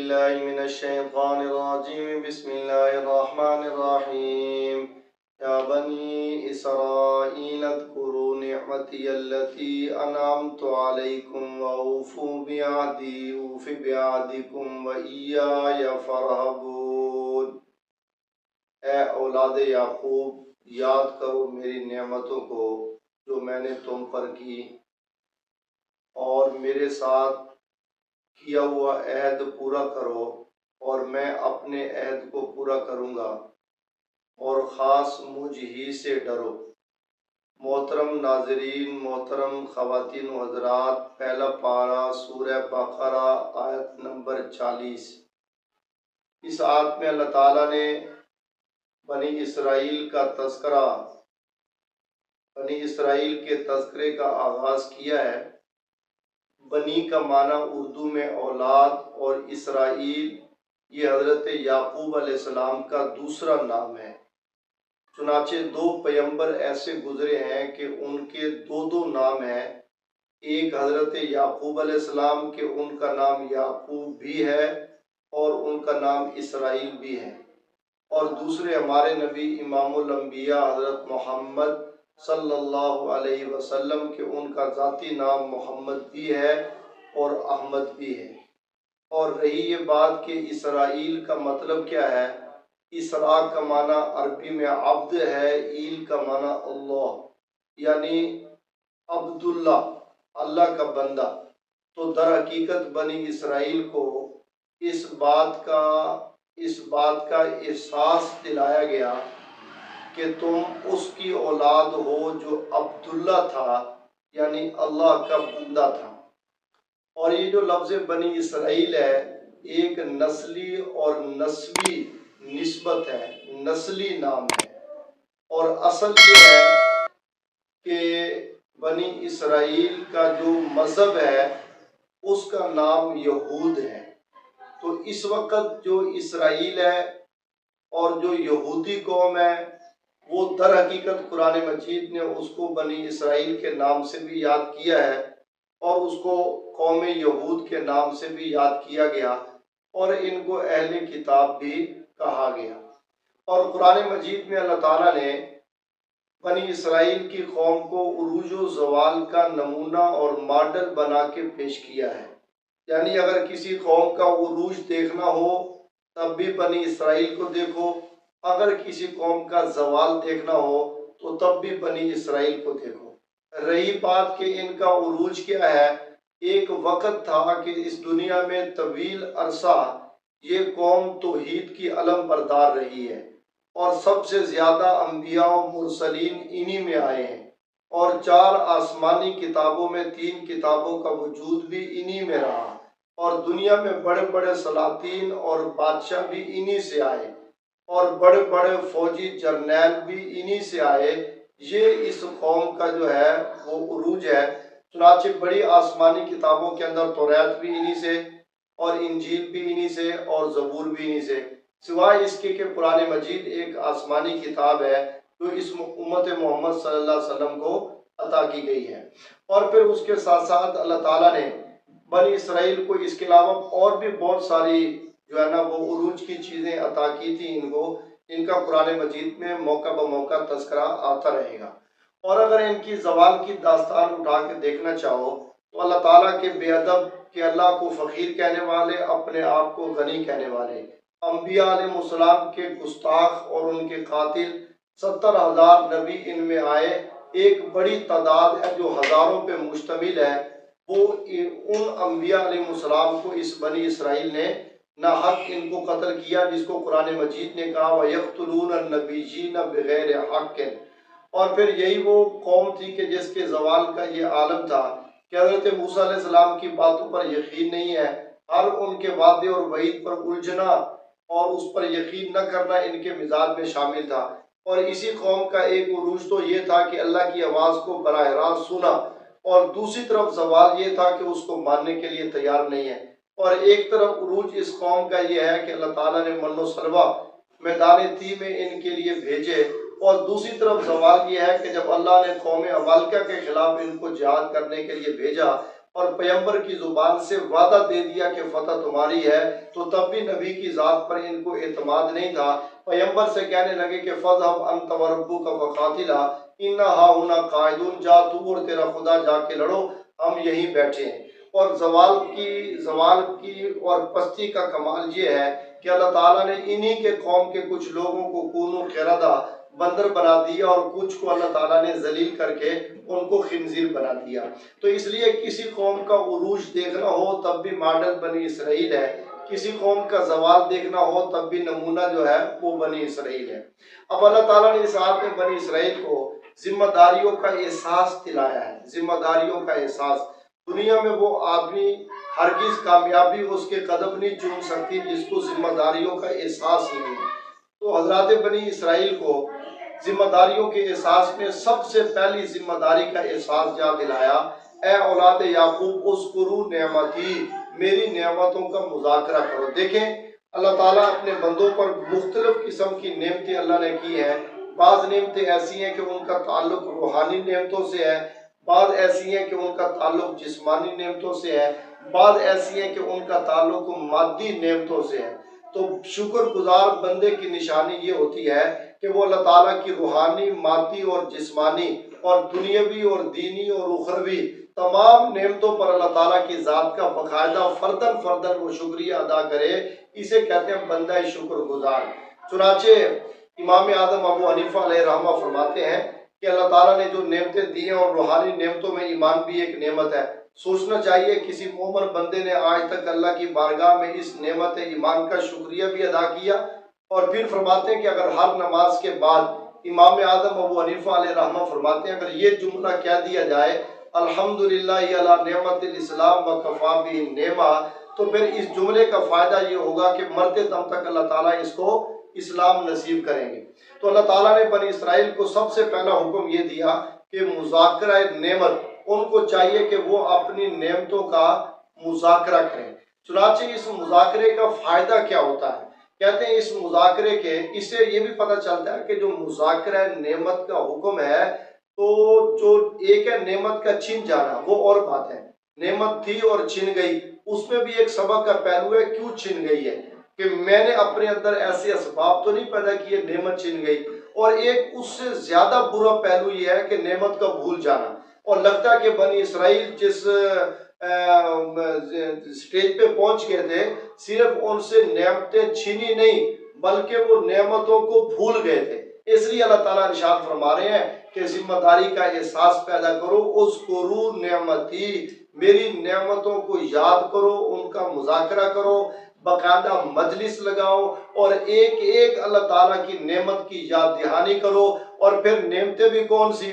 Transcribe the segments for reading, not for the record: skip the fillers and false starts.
بالله من الشيطان الرجيم بسم الله الرحمن الرحيم يا بني إسرائيل اذكروا نعمتي التي أنعمت عليكم وأوفوا بعهدي أوف بعهدكم وإياي فارهبون۔ اے اولاد یعقوب، یاد کرو میری نعمتوں کو جو میں نے تم پر کی، اور میرے ساتھ کیا ہوا عہد پورا کرو، اور میں اپنے عہد کو پورا کروں گا، اور خاص مجھ ہی سے ڈرو۔ محترم ناظرین، محترم خواتین و حضرات، پہلا پارہ سورہ بقرہ آیت نمبر 40۔ اس آیت میں اللہ تعالیٰ نے بنی اسرائیل کا تذکرہ، بنی اسرائیل کے تذکرے کا آغاز کیا ہے۔ بنی کا معنی اردو میں اولاد، اور اسرائیل یہ حضرت یعقوب علیہ السلام کا دوسرا نام ہے۔ چنانچہ دو پیغمبر ایسے گزرے ہیں کہ ان کے دو نام ہیں۔ ایک حضرت یعقوب علیہ السلام کہ ان کا نام یعقوب بھی ہے اور ان کا نام اسرائیل بھی ہے، اور دوسرے ہمارے نبی امام الانبیاء حضرت محمد صلی اللہ علیہ وسلم کہ ان کا ذاتی نام محمد بھی ہے اور احمد بھی ہے۔ اور رہی یہ بات کہ اسرائیل کا مطلب کیا ہے، اسراء کا معنی عربی میں عبد ہے، ایل کا معنی اللہ، یعنی عبداللہ، اللہ کا بندہ۔ تو در حقیقت بنی اسرائیل کو اس بات کا احساس دلایا گیا کہ تم اس کی اولاد ہو جو عبداللہ تھا، یعنی اللہ کا بندہ تھا۔ اور یہ جو لفظ بنی اسرائیل ہے، ایک نسلی اور نسبی نسبت ہے، نسلی نام ہے، اور اصل یہ ہے کہ بنی اسرائیل کا جو مذہب ہے اس کا نام یہود ہے۔ تو اس وقت جو اسرائیل ہے اور جو یہودی قوم ہے، وہ در حقیقت قرآن مجید نے اس کو بنی اسرائیل کے نام سے بھی یاد کیا ہے، اور اس کو قوم یہود کے نام سے بھی یاد کیا گیا، اور ان کو اہل کتاب بھی کہا گیا۔ اور قرآن مجید میں اللہ تعالیٰ نے بنی اسرائیل کی قوم کو عروج و زوال کا نمونہ اور ماڈل بنا کے پیش کیا ہے۔ یعنی اگر کسی قوم کا عروج دیکھنا ہو تب بھی بنی اسرائیل کو دیکھو، اگر کسی قوم کا زوال دیکھنا ہو تو تب بھی بنی اسرائیل کو دیکھو۔ رہی بات کہ ان کا عروج کیا ہے، ایک وقت تھا کہ اس دنیا میں طویل عرصہ یہ قوم توحید کی علم بردار رہی ہے، اور سب سے زیادہ انبیاء و مرسلین انہی میں آئے ہیں، اور 4 آسمانی کتابوں میں 3 کتابوں کا وجود بھی انہی میں رہا، اور دنیا میں بڑے بڑے سلاطین اور بادشاہ بھی انہی سے آئے، اور بڑے بڑے فوجی جرنیل بھی انہی سے آئے۔ یہ اس قوم کا جو ہے وہ عروج ہے۔ چنانچہ بڑی آسمانی کتابوں کے اندر توریت بھی انہی سے، اور انجیل بھی انہی سے، اور زبور بھی انہی سے، سوائے اس کے کہ قرآن مجید ایک آسمانی کتاب ہے جو اس امت محمد صلی اللہ علیہ وسلم کو عطا کی گئی ہے۔ اور پھر اس کے ساتھ ساتھ اللہ تعالیٰ نے بنی اسرائیل کو اس کے علاوہ اور بھی بہت ساری جو ہے نا وہ عروج کی چیزیں عطا کی تھی ان کو، ان کا قرآن مجید میں موقع بموقع تذکرہ آتا رہے گا۔ اور اگر ان کی زوال کی داستان اٹھا کے دیکھنا چاہو تو اللہ تعالیٰ کے بے ادب کہ اللہ کو فقیر کہنے والے، اپنے آپ کو غنی کہنے والے، انبیاء علیہ السلام کے گستاخ اور ان کے قاتل، 70,000 نبی ان میں آئے، ایک بڑی تعداد ہے جو ہزاروں پہ مشتمل ہے، وہ ان انبیاء علیہ السلام کو اس بنی اسرائیل نے ناحق ان کو قتل کیا، جس کو قرآن مجید نے کہا وَيَقْتُلُونَ النَّبِيِّينَ بِغَيْرِ حَقٍّ۔ اور پھر یہی وہ قوم تھی کہ جس کے زوال کا یہ عالم تھا کہ حضرت موسیٰ علیہ السلام کی باتوں پر یقین نہیں ہے، ہر ان کے وعدے اور وعید پر الجھنا اور اس پر یقین نہ کرنا ان کے مزاج میں شامل تھا۔ اور اسی قوم کا ایک عروج تو یہ تھا کہ اللہ کی آواز کو براہ راست سنا، اور دوسری طرف زوال یہ تھا کہ اس کو ماننے کے لیے تیار نہیں ہے۔ اور ایک طرف عروج اس قوم کا یہ ہے کہ اللہ تعالیٰ نے من و سلوہ میدان تی میں ان کے لیے بھیجے، اور دوسری طرف زوال یہ ہے کہ جب اللہ نے قوم عمالقہ کے خلاف ان کو جہاد کرنے کے لیے بھیجا اور پیغمبر کی زبان سے وعدہ دے دیا کہ فتح تمہاری ہے، تو تب بھی نبی کی ذات پر ان کو اعتماد نہیں تھا۔ پیغمبر سے کہنے لگے کہ فَاذْهَبْ أَنْتَ وَرَبُّكَ فَقَاتِلَا إِنَّا هَاهُنَا قَاعِدُونَ، جا تو اور تیرا خدا جا کے لڑو، ہم یہیں بیٹھے ہیں۔ اور زوال کی اور پستی کا کمال یہ ہے کہ اللہ تعالیٰ نے انہی کے قوم کے کچھ لوگوں کو کونوا قردہ بندر بنا دیا، اور کچھ کو اللہ تعالیٰ نے ذلیل کر کے ان کو خنزیر بنا دیا۔ تو اس لیے کسی قوم کا عروج دیکھنا ہو تب بھی ماڈل بنی اسرائیل ہے، کسی قوم کا زوال دیکھنا ہو تب بھی نمونہ جو ہے وہ بنی اسرائیل ہے۔ اب اللہ تعالیٰ نے اس آیت میں بنی اسرائیل کو ذمہ داریوں کا احساس دلایا ہے، ذمہ داریوں کا احساس۔ دنیا میں وہ آدمی ہرگز کامیابی اس کے قدم نہیں چوم سکتی جس کو ذمہ داریوں کا احساس نہیں ہے۔ تو حضرات بنی اسرائیل کو ذمہ داریوں کے احساس میں سب سے پہلی ذمہ داری کا احساس یاد دلایا، اے اولاد یعقوب اذکروا نعمتی، میری نعمتوں کا مذاکرہ کرو۔ دیکھیں اللہ تعالیٰ اپنے بندوں پر مختلف قسم کی نعمتیں اللہ نے کی ہیں۔ بعض نعمتیں ایسی ہیں کہ ان کا تعلق روحانی نعمتوں سے ہے، بعض ایسی ہیں کہ ان کا تعلق جسمانی نعمتوں سے ہے، بعض ایسی ہیں کہ ان کا تعلق مادی نعمتوں سے ہے۔ تو شکر گزار بندے کی نشانی یہ ہوتی ہے کہ وہ اللہ تعالیٰ کی روحانی، مادی اور جسمانی اور دنیاوی اور دینی اور اخروی تمام نعمتوں پر اللہ تعالیٰ کی ذات کا باقاعدہ فردن فردن وہ شکریہ ادا کرے، اسے کہتے ہیں بندہ شکر گزار۔ چنانچہ امام اعظم ابو حنیفہ علیہ رحمہ فرماتے ہیں کہ اللہ تعالیٰ نے جو نعمتیں دی ہیں اور روحانی نعمتوں میں ایمان بھی ایک نعمت ہے، سوچنا چاہیے کسی مومن بندے نے آج تک اللہ کی بارگاہ میں اس نعمت ایمان کا شکریہ بھی ادا کیا؟ اور پھر فرماتے ہیں کہ اگر ہر نماز کے بعد امام اعظم ابو حنیفہ علیہ رحمہ فرماتے ہیں اگر یہ جملہ کہہ دیا جائے الحمدللہ علی نعمت الاسلام و کفا بہ نعمہ، تو پھر اس جملے کا فائدہ یہ ہوگا کہ مرتے دم تک اللہ تعالیٰ اس کو اسلام نصیب کریں گے۔ تو اللہ تعالیٰ نے بنی اسرائیل کو سب سے پہلا حکم یہ دیا کہ مذاکرہ نعمت، ان کو چاہیے کہ وہ اپنی نعمتوں کا مذاکرہ کریں۔ چنانچہ اس مذاکرے کا فائدہ کیا ہوتا ہے؟ کہتے ہیں اس مذاکرے کے، اس سے یہ بھی پتہ چلتا ہے کہ جو مذاکرہ نعمت کا حکم ہے، تو جو ایک ہے نعمت کا چھن جانا وہ اور بات ہے، نعمت تھی اور چھن گئی، اس میں بھی ایک سبق کا پہلو ہے کیوں چھن گئی ہے، کہ میں نے اپنے اندر ایسے اسباب تو نہیں پیدا کیے نعمت چھن گئی، اور ایک اس سے زیادہ برا پہلو یہ ہے کہ نعمت کا بھول جانا۔ اور لگتا ہے کہ بنی اسرائیل جس سٹیج پہ پہنچ گئے تھے، صرف ان سے نعمتیں چھینی نہیں بلکہ وہ نعمتوں کو بھول گئے تھے۔ اس لیے اللہ تعالیٰ ارشاد فرما رہے ہیں کہ ذمہ داری کا احساس پیدا کرو، اذکروا نعمتی، میری نعمتوں کو یاد کرو، ان کا مذاکرہ کرو، باقاعدہ مجلس لگاؤ اور ایک ایک اللہ تعالیٰ کی نعمت کی یاد دہانی کرو۔ اور پھر نعمتیں بھی کون سی؟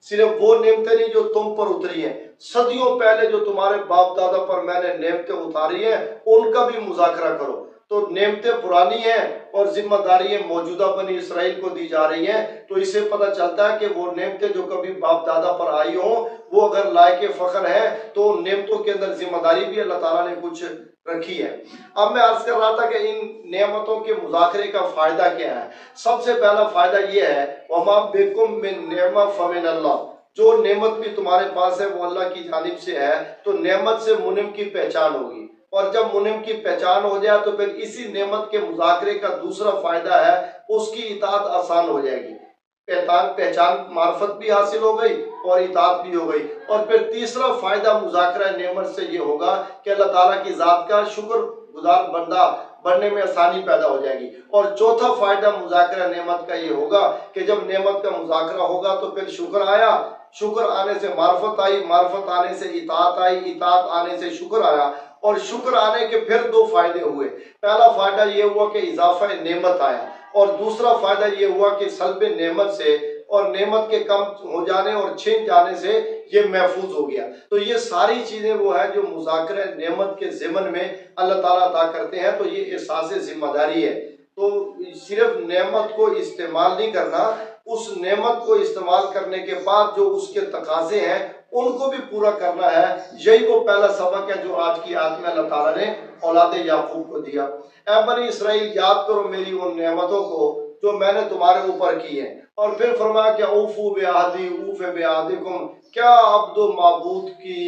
صرف وہ نعمتیں نہیں جو تم پر اتری ہیں، صدیوں پہلے جو تمہارے باپ دادا پر میں نے نعمتیں اتاری ہیں ان کا بھی مذاکرہ کرو۔ تو نعمتیں پرانی ہیں اور ذمہ داریاں موجودہ بنی اسرائیل کو دی جا رہی ہیں، تو اس سے پتہ چلتا ہے کہ وہ نعمتیں جو کبھی باپ دادا پر آئی ہوں وہ اگر لائق فخر ہیں تو ان نعمتوں کے اندر ذمہ داری بھی اللہ تعالیٰ نے کچھ رکھی ہے۔ اب میں عرض کر رہا تھا کہ ان نعمتوں کے مذاکرے کا فائدہ کیا ہے؟ سب سے پہلا فائدہ یہ ہے وَمَا بِكُم مِّن نِعْمَةٍ فَمِنَ اللَّهِ، جو نعمت بھی تمہارے پاس ہے وہ اللہ کی جانب سے ہے، تو نعمت سے منعم کی پہچان ہوگی، اور جب منعم کی پہچان ہو جائے تو پھر اسی نعمت کے مذاکرے کا دوسرا فائدہ ہے اس کی اطاعت آسان ہو جائے گی۔ پہچان معرفت بھی حاصل ہو گئی اور اطاعت بھی ہو گئی، اور پھر تیسرا فائدہ مذاکرہ نعمت سے یہ ہوگا کہ اللہ تعالیٰ کی ذات کا شکر گزار بندہ بننے میں آسانی پیدا ہو جائے گی۔ اور چوتھا فائدہ مذاکرہ نعمت کا یہ ہوگا کہ جب نعمت کا مذاکرہ ہوگا تو پھر شکر آیا، شکر آنے سے معرفت آئی، معرفت آنے سے اطاعت آئی، اطاعت آنے سے شکر آیا، اور شکر آنے کے پھر دو فائدے ہوئے۔ پہلا فائدہ یہ ہوا کہ اضافہ نعمت آیا، اور دوسرا فائدہ یہ ہوا کہ سلب نعمت سے اور نعمت کے کم ہو جانے اور چھن جانے سے یہ محفوظ ہو گیا۔ تو یہ ساری چیزیں وہ ہیں جو مذاکرہ نعمت کے ضمن میں اللہ تعالیٰ عطا کرتے ہیں، تو یہ احساس ذمہ داری ہے۔ تو صرف نعمت کو استعمال نہیں کرنا، اس نعمت کو استعمال کرنے کے بعد جو اس کے تقاضے ہیں ان کو بھی پورا کرنا ہے۔ یہی وہ پہلا سبق ہے جو آج کی آیت میں اللہ تعالیٰ نے اولاد یعقوب کو دیا۔ اے بنی اسرائیل، یاد کرو میری ان نعمتوں کو جو میں نے تمہارے اوپر کی ہیں۔ اور پھر فرمایا کہ اوفو بعہدی اوف بعہدکم، کیا عبد و معبود کی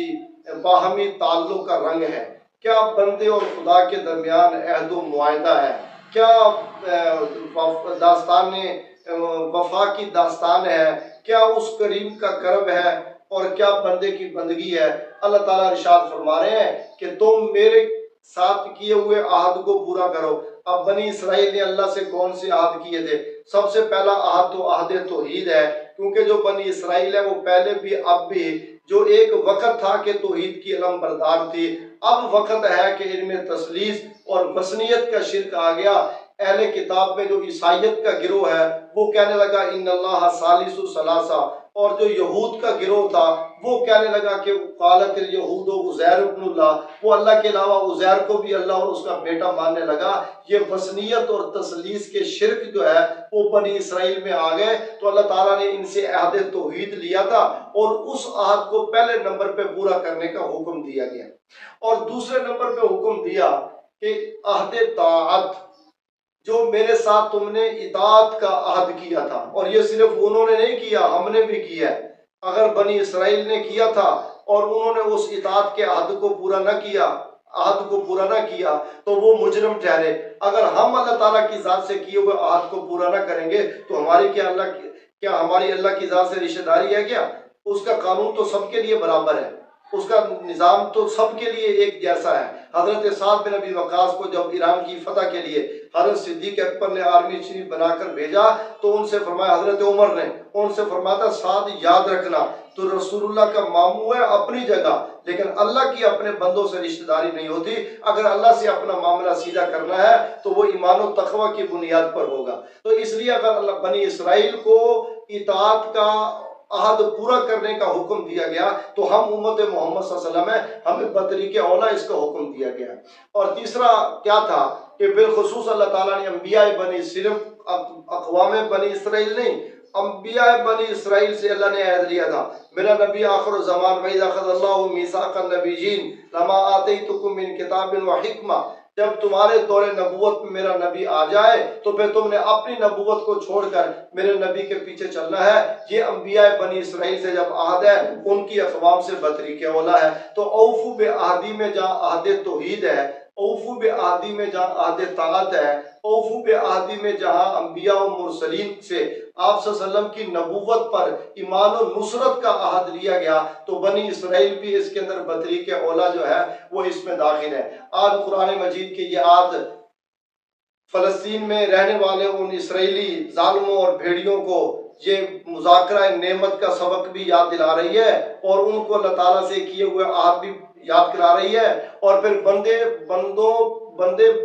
باہمی تعلق کا رنگ ہے؟ کیا بندے اور خدا کے درمیان عہد و معاہدہ ہے؟ کیا داستان وفا کی داستان ہے؟ کیا اس کریم کا کرب ہے؟ اور کیا بندے کی بندگی ہے؟ اللہ تعالیٰ ارشاد فرما رہے ہیں کہ تم میرے ساتھ کیے ہوئے عہد کو پورا کرو۔ اب بنی اسرائیل نے اللہ سے کون سے عہد کیے تھے؟ سب سے پہلا عہد تو عہد توحید ہے، کیونکہ جو بنی اسرائیل ہے وہ پہلے بھی اب بھی، جو ایک وقت تھا کہ توحید کی علم بردار تھی، اب وقت ہے کہ ان میں تثلیث اور وثنیت کا شرک آ گیا۔ اہل کتاب میں جو عیسائیت کا گروہ ہے وہ کہنے لگا ان اللہ ثالث ثلاثہ، اور جو یہود کا گروہ تھا وہ کہنے لگا کہ قالت الیہود عزیر ابن اللہ، وہ اللہ کے علاوہ عزیر کو بھی اللہ اور اس کا بیٹا ماننے لگا۔ یہ وثنیت اور تثلیث کے شرک جو ہے وہ بنی اسرائیل میں آ گئے، تو اللہ تعالیٰ نے ان سے عہد توحید لیا تھا اور اس عہد کو پہلے نمبر پہ پورا کرنے کا حکم دیا گیا، اور دوسرے نمبر پہ حکم دیا کہ عہد طاعت، جو میرے ساتھ تم نے اطاعت کا عہد کیا تھا، اور یہ صرف انہوں نے نہیں کیا، ہم نے بھی کیا ہے۔ اگر بنی اسرائیل نے کیا تھا اور انہوں نے اس اطاعت کے عہد کو پورا نہ کیا، عہد کو پورا نہ کیا، تو وہ مجرم ٹھہرے۔ اگر ہم اللہ تعالیٰ کی ذات سے کیے ہوئے عہد کو پورا نہ کریں گے تو ہماری اللہ کی ذات سے رشتہ داری ہے کیا؟ اس کا قانون تو سب کے لیے برابر ہے، اس کا نظام تو سب کے لیے ایک جیسا ہے۔ حضرت سعد بن ابی وقاص کو جب ایران کی فتح کے لیے حضرت صدیق اکبر نے آرمی چیف بنا کر بھیجا تو ان سے فرمایا، حضرت عمر نے ان سے فرمایا تھا سعد یاد رکھنا تو رسول اللہ کا ماموں ہے اپنی جگہ، لیکن اللہ کی اپنے بندوں سے رشتہ داری نہیں ہوتی۔ اگر اللہ سے اپنا معاملہ سیدھا کرنا ہے تو وہ ایمان و تقوی کی بنیاد پر ہوگا۔ تو اس لیے اگر اللہ بنی اسرائیل کو اطاعت کا عہد پورا کرنے کا حکم دیا گیا تو ہم امت محمد صلی اللہ علیہ وسلم ہیں، ہمیں بطریق اولا اس کا حکم دیا گیا۔ اور تیسرا کیا تھا کہ بالخصوص اللہ تعالیٰ نے انبیاء بنی، صرف اقوام بنی اسرائیل نہیں، انبیاء بنی اسرائیل سے اللہ نے عہد لیا تھا، میرا نبی آخر الزمان وَإِذْ أَخَذَ اللَّهُ مِيثَاقَ النَّبِيِّينَ لَمَا آتَيْتُكُم مِّن كِتَابٍ وَحِكْمَةٍ، جب تمہارے دور نبوت میں میرا نبی آ جائے تو پھر تم نے اپنی نبوت کو چھوڑ کر میرے نبی کے پیچھے چلنا ہے۔ یہ انبیاء بنی اسرائیل سے جب عہد ہے، ان کی اقوام سے بطریق اولا ہے۔ تو اوفو بعہدی میں جہاں عہد توحید ہے، اوفو بعہدی میں جہاں عہد طاعت ہے، اوفو بعہدی میں جہاں انبیاء و مرسلین سے آپ صلی اللہ علیہ وسلم کی نبوت پر ایمان و نصرت کا عہد لیا گیا، تو بنی اسرائیل بھی اس کے اندر بطریق اولا جو ہے وہ اس میں داخل ہے۔ آج قرآن مجید کی یہ آیت فلسطین میں رہنے والے ان اسرائیلی ظالموں اور بھیڑیوں کو یہ مذاکرہ نعمت کا سبق بھی یاد دلا رہی ہے، اور ان کو اللہ تعالیٰ سے کیے ہوئے عہد بھی یاد کرا رہی ہے، اور پھر بندے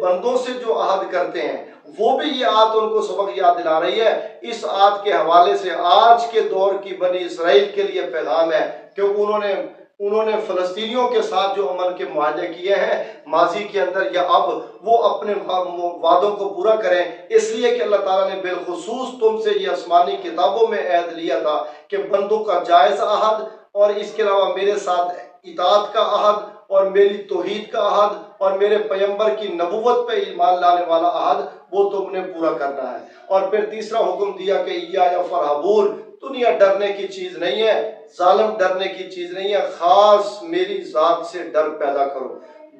بندوں سے جو عہد کرتے ہیں وہ بھی یہ آیت ان کو سبق یاد دلا رہی ہے۔ اس آیت کے حوالے سے آج کے دور کی بنی اسرائیل کے لیے پیغام ہے کہ انہوں نے فلسطینیوں کے ساتھ جو امن کے معاہدے کیے ہیں ماضی کے اندر یا اب، وہ اپنے وعدوں کو پورا کریں، اس لیے کہ اللہ تعالیٰ نے بالخصوص تم سے یہ آسمانی کتابوں میں عہد لیا تھا کہ بندوں کا جائز عہد، اور اس کے علاوہ میرے ساتھ اطاعت کا عہد، اور میری توحید کا عہد، اور میرے پیغمبر کی نبوت پہ ایمان لانے والا عہد، وہ تم نے پورا کرنا ہے۔ اور پھر تیسرا حکم دیا کہ یا فرحبون، دنیا ڈرنے کی چیز نہیں ہے، ظالم ڈرنے کی چیز نہیں ہے، خاص میری ذات سے ڈر پیدا کرو۔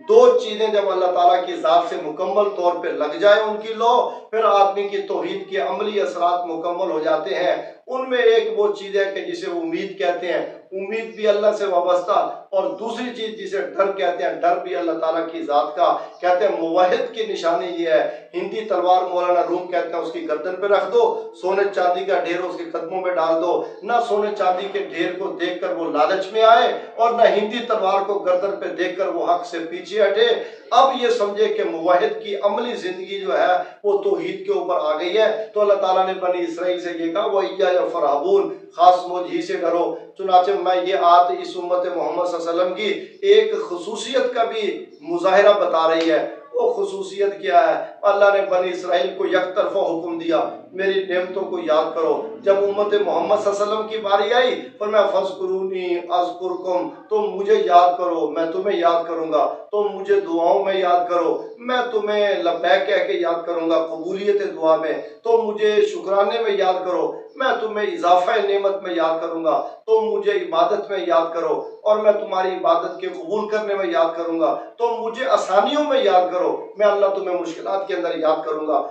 دو چیزیں جب اللہ تعالیٰ کی ذات سے مکمل طور پہ لگ جائے ان کی لو، پھر آدمی کی توحید کے عملی اثرات مکمل ہو جاتے ہیں۔ ان میں ایک وہ چیز ہے کہ جسے امید کہتے ہیں، امید بھی اللہ سے وابستہ، اور دوسری چیز جسے ڈر کہتے ہیں، ڈر بھی اللہ تعالیٰ کی ذات کا۔ کہتے ہیں موحد کی نشانی یہ ہے، ہندی تلوار مولانا روم کہتے ہیں اس کی گردن پہ رکھ دو، سونے چاندی کا ڈھیر اس کے قدموں میں ڈال دو، نہ سونے چاندی کے ڈھیر کو دیکھ کر وہ لالچ میں آئے، اور نہ ہندی تلوار کو گردن پہ دیکھ کر وہ حق سے پیچھے ہٹے۔ اب یہ سمجھے کہ موحد کی عملی زندگی جو ہے وہ توحید کے اوپر آ گئی ہے۔ تو اللہ تعالیٰ نے بنی اسرائیل سے یہ کہا وَإِيَّايَ فَارْهَبُونَ، خاص مجھ ہی سے ڈرو۔ چنانچہ میں یہ آیت اس امت محمد صلی اللہ علیہ وسلم کی ایک خصوصیت کا بھی مظاہرہ بتا رہی ہے۔ وہ خصوصیت کیا ہے؟ اللہ نے بنی اسرائیل کو یک طرفہ حکم دیا میری نعمتوں کو یاد کرو۔ جب امت محمد صلی اللہ علیہ وسلم کی باری آئی فرمایا فَاذْكُرُونِي أَذْكُرْكُمْ، تم مجھے یاد کرو میں تمہیں یاد کروں گا، تم مجھے دعاؤں میں یاد کرو میں تمہیں لبیک کہہ کے یاد کروں گا قبولیت دعا میں، تم مجھے شکرانے میں یاد کرو، میں تمہیں اضافہ نعمت میں یاد کروں گا، تم مجھے عبادت میں یاد کرو اور میں تمہاری عبادت کے قبول کرنے میں یاد کروں گا، تم مجھے آسانیوں میں یاد کرو، میں اللہ تمہیں مشکلات کے اندر یاد کروں گا۔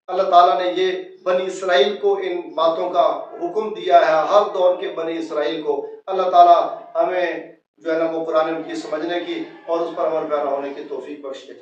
اللہ تعالیٰ نے یہ بنی اسرائیل کو ان باتوں کا حکم دیا ہے، ہر دور کے بنی اسرائیل کو۔ اللہ تعالیٰ ہمیں جو ہے نا وہ قرآن کی سمجھنے کی اور اس پر عمل پیرا ہونے کی توفیق بخشے۔